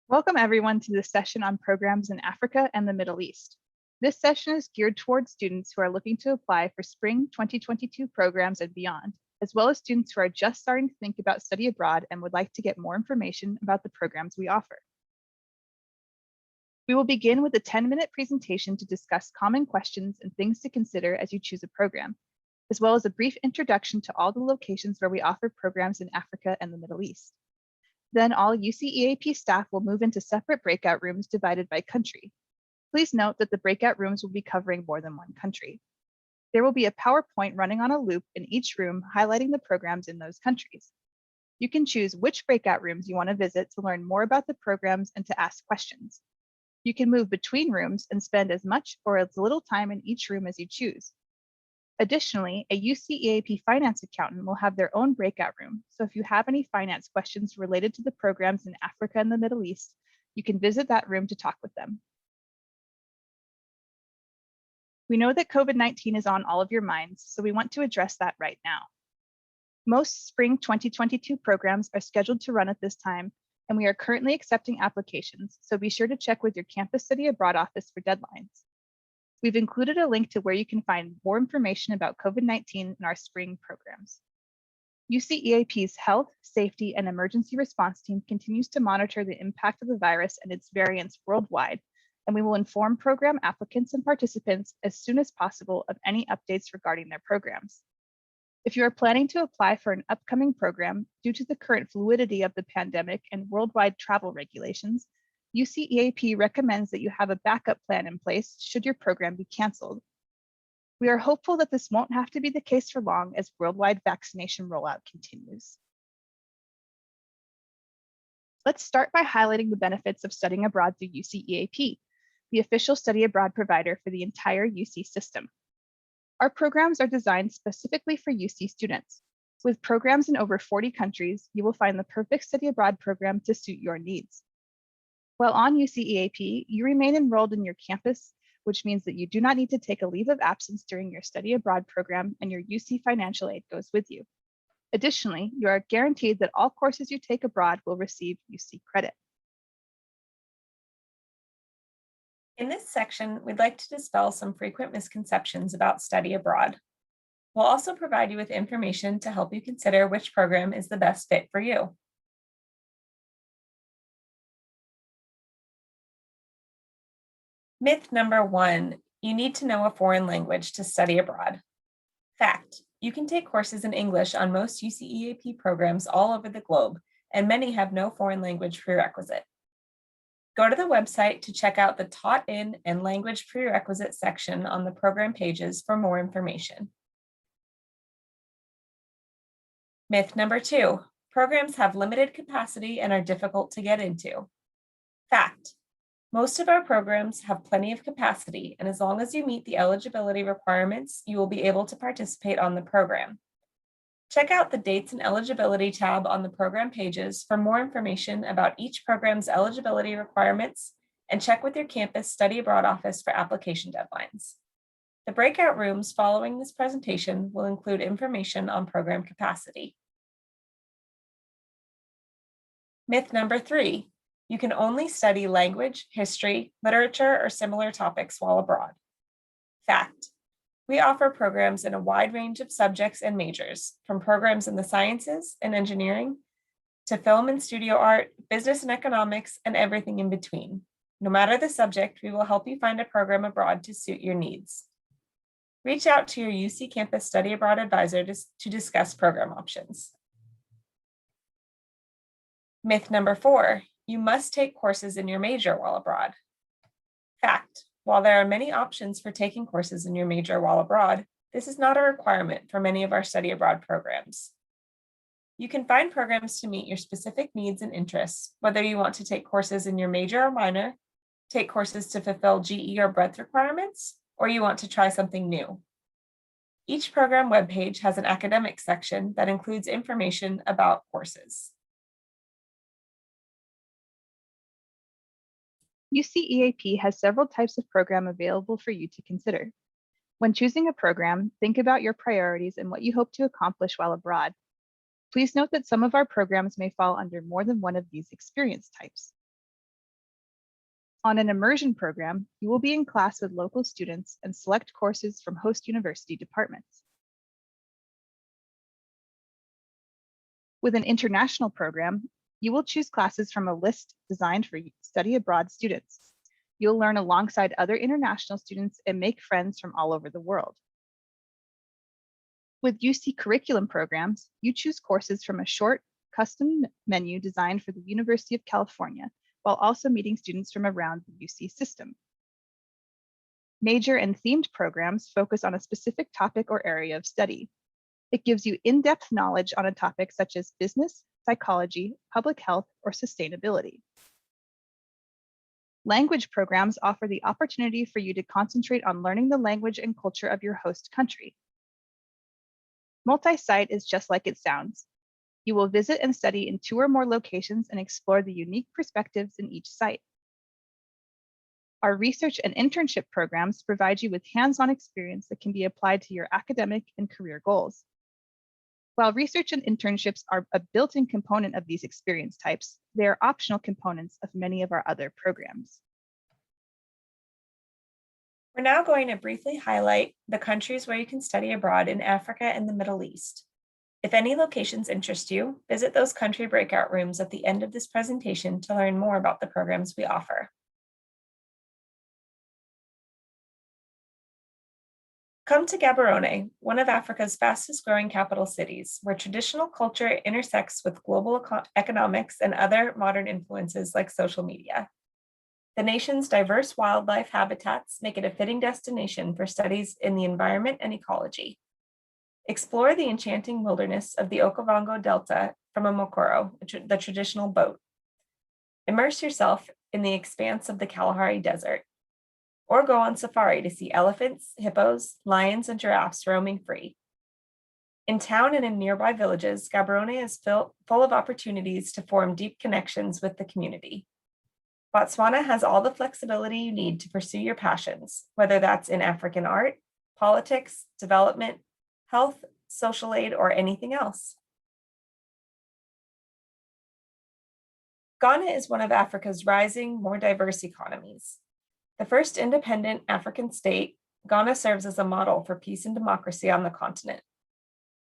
Welcome everyone to this session on programs in Africa and the Middle East. This session is geared towards students who are looking to apply for spring 2022 programs and beyond, as well as students who are just starting to think about study abroad and would like to get more information about the programs we offer. We will begin with a 10-minute presentation to discuss common questions and things to consider as you choose a program, as well as a brief introduction to all the locations where we offer programs in Africa and the Middle East. Then all UC EAP staff will move into separate breakout rooms divided by country. Please note that the breakout rooms will be covering more than one country. There will be a PowerPoint running on a loop in each room highlighting the programs in those countries. You can choose which breakout rooms you want to visit to learn more about the programs and to ask questions. You can move between rooms and spend as much or as little time in each room as you choose. Additionally, a UC EAP finance accountant will have their own breakout room, so if you have any finance questions related to the programs in Africa and the Middle East, you can visit that room to talk with them. We know that COVID-19 is on all of your minds, so we want to address that right now. Most spring 2022 programs are scheduled to run at this time, and we are currently accepting applications, so be sure to check with your campus study abroad office for deadlines. We've included a link to where you can find more information about COVID-19 in our spring programs. UC EAP's health, safety, and emergency response team continues to monitor the impact of the virus and its variants worldwide, and we will inform program applicants and participants as soon as possible of any updates regarding their programs. If you are planning to apply for an upcoming program, due to the current fluidity of the pandemic and worldwide travel regulations, UC EAP recommends that you have a backup plan in place should your program be canceled. We are hopeful that this won't have to be the case for long as worldwide vaccination rollout continues. Let's start by highlighting the benefits of studying abroad through UC EAP, the official study abroad provider for the entire UC system. Our programs are designed specifically for UC students. With programs in over 40 countries, you will find the perfect study abroad program to suit your needs. While on UC EAP, you remain enrolled in your campus, which means that you do not need to take a leave of absence during your study abroad program, and your UC financial aid goes with you. Additionally, you are guaranteed that all courses you take abroad will receive UC credit. In this section, we'd like to dispel some frequent misconceptions about study abroad. We'll also provide you with information to help you consider which program is the best fit for you. Myth number 1, you need to know a foreign language to study abroad. Fact, you can take courses in English on most UC EAP programs all over the globe, and many have no foreign language prerequisite. Go to the website to check out the Taught in and Language Prerequisite section on the program pages for more information. Myth number 2, programs have limited capacity and are difficult to get into. Fact, most of our programs have plenty of capacity, and as long as you meet the eligibility requirements, you will be able to participate on the program. Check out the Dates and Eligibility tab on the program pages for more information about each program's eligibility requirements, and check with your campus study abroad office for application deadlines. The breakout rooms following this presentation will include information on program capacity. Myth number 3, you can only study language, history, literature, or similar topics while abroad. Fact, we offer programs in a wide range of subjects and majors, from programs in the sciences and engineering to film and studio art, business and economics, and everything in between. No matter the subject, we will help you find a program abroad to suit your needs. Reach out to your UC Campus Study Abroad advisor to discuss program options. Myth number 4, you must take courses in your major while abroad. Fact, while there are many options for taking courses in your major while abroad, this is not a requirement for many of our study abroad programs. You can find programs to meet your specific needs and interests, whether you want to take courses in your major or minor, take courses to fulfill GE or breadth requirements, or you want to try something new. Each program webpage has an academic section that includes information about courses. UC EAP has several types of program available for you to consider. When choosing a program, think about your priorities and what you hope to accomplish while abroad. Please note that some of our programs may fall under more than one of these experience types. On an immersion program, you will be in class with local students and select courses from host university departments. With an international program, you will choose classes from a list designed for study abroad students. You'll learn alongside other international students and make friends from all over the world. With UC curriculum programs, you choose courses from a short, custom menu designed for the University of California, while also meeting students from around the UC system. Major and themed programs focus on a specific topic or area of study. It gives you in-depth knowledge on a topic such as business, psychology, public health, or sustainability. Language programs offer the opportunity for you to concentrate on learning the language and culture of your host country. Multi-site is just like it sounds. You will visit and study in 2 or more locations and explore the unique perspectives in each site. Our research and internship programs provide you with hands-on experience that can be applied to your academic and career goals. While research and internships are a built-in component of these experience types, they are optional components of many of our other programs. We're now going to briefly highlight the countries where you can study abroad in Africa and the Middle East. If any locations interest you, visit those country breakout rooms at the end of this presentation to learn more about the programs we offer. Come to Gaborone, one of Africa's fastest growing capital cities, where traditional culture intersects with global economics and other modern influences like social media. The nation's diverse wildlife habitats make it a fitting destination for studies in the environment and ecology. Explore the enchanting wilderness of the Okavango Delta from a mokoro, the traditional boat. Immerse yourself in the expanse of the Kalahari Desert, or go on safari to see elephants, hippos, lions, and giraffes roaming free. In town and in nearby villages, Gaborone is full of opportunities to form deep connections with the community. Botswana has all the flexibility you need to pursue your passions, whether that's in African art, politics, development, health, social aid, or anything else. Ghana is one of Africa's rising, more diverse economies. The first independent African state, Ghana serves as a model for peace and democracy on the continent.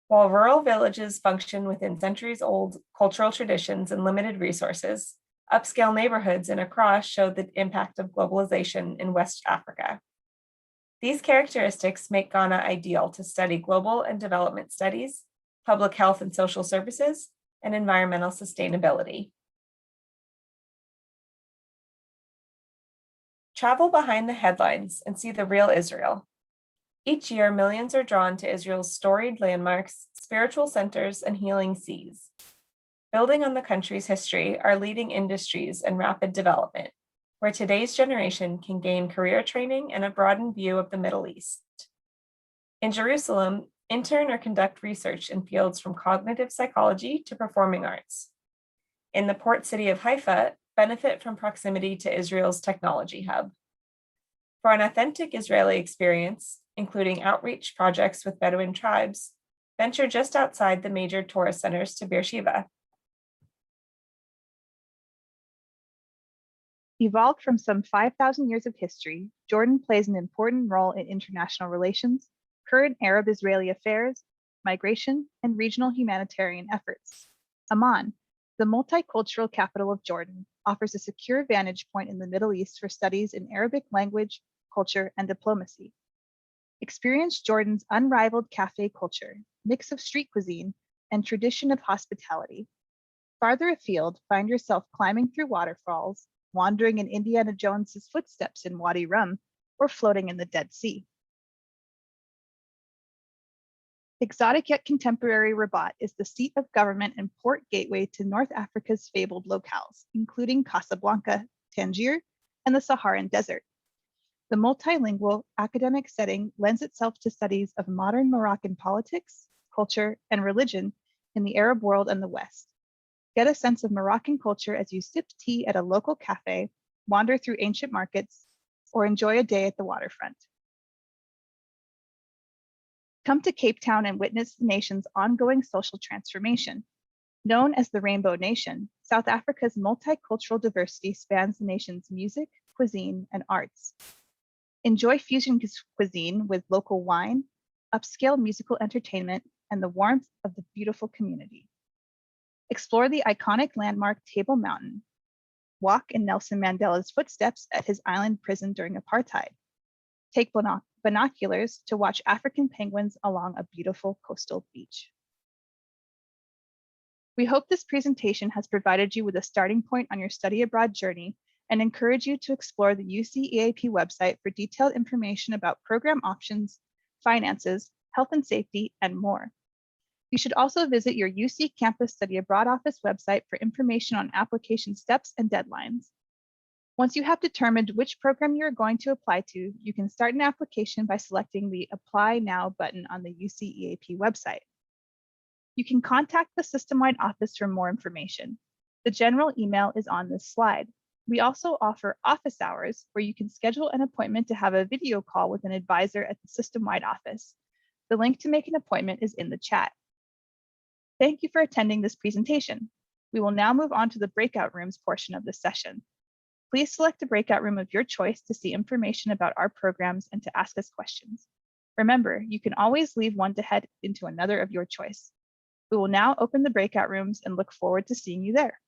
While rural villages function within centuries-old cultural traditions and limited resources, upscale neighborhoods in Accra show the impact of globalization in West Africa. These characteristics make Ghana ideal to study global and development studies, public health and social services, and environmental sustainability. Travel behind the headlines and see the real Israel. Each year, millions are drawn to Israel's storied landmarks, spiritual centers, and healing seas. Building on the country's history are leading industries and rapid development, where today's generation can gain career training and a broadened view of the Middle East. In Jerusalem, intern or conduct research in fields from cognitive psychology to performing arts. In the port city of Haifa, benefit from proximity to Israel's technology hub. For an authentic Israeli experience, including outreach projects with Bedouin tribes, venture just outside the major tourist centers to Beersheba. Evolved from some 5,000 years of history, Jordan plays an important role in international relations, current Arab-Israeli affairs, migration, and regional humanitarian efforts. Amman, the multicultural capital of Jordan, offers a secure vantage point in the Middle East for studies in Arabic language, culture, and diplomacy. Experience Jordan's unrivaled cafe culture, mix of street cuisine, and tradition of hospitality. Farther afield, find yourself climbing through waterfalls, wandering in Indiana Jones's footsteps in Wadi Rum, or floating in the Dead Sea. Exotic yet contemporary Rabat is the seat of government and port gateway to North Africa's fabled locales, including Casablanca, Tangier, and the Saharan Desert. The multilingual academic setting lends itself to studies of modern Moroccan politics, culture, and religion in the Arab world and the West. Get a sense of Moroccan culture as you sip tea at a local cafe, wander through ancient markets, or enjoy a day at the waterfront. Come to Cape Town and witness the nation's ongoing social transformation. Known as the Rainbow Nation, South Africa's multicultural diversity spans the nation's music, cuisine, and arts. Enjoy fusion cuisine with local wine, upscale musical entertainment, and the warmth of the beautiful community. Explore the iconic landmark Table Mountain. Walk in Nelson Mandela's footsteps at his island prison during apartheid. Take binoculars to watch African penguins along a beautiful coastal beach. We hope this presentation has provided you with a starting point on your study abroad journey and encourage you to explore the UC EAP website for detailed information about program options, finances, health and safety, and more. You should also visit your UC Campus Study Abroad Office website for information on application steps and deadlines. Once you have determined which program you are going to apply to, you can start an application by selecting the Apply Now button on the UC EAP website. You can contact the system-wide office for more information. The general email is on this slide. We also offer office hours where you can schedule an appointment to have a video call with an advisor at the system-wide office. The link to make an appointment is in the chat. Thank you for attending this presentation. We will now move on to the breakout rooms portion of this session. Please select a breakout room of your choice to see information about our programs and to ask us questions. Remember, you can always leave one to head into another of your choice. We will now open the breakout rooms and look forward to seeing you there.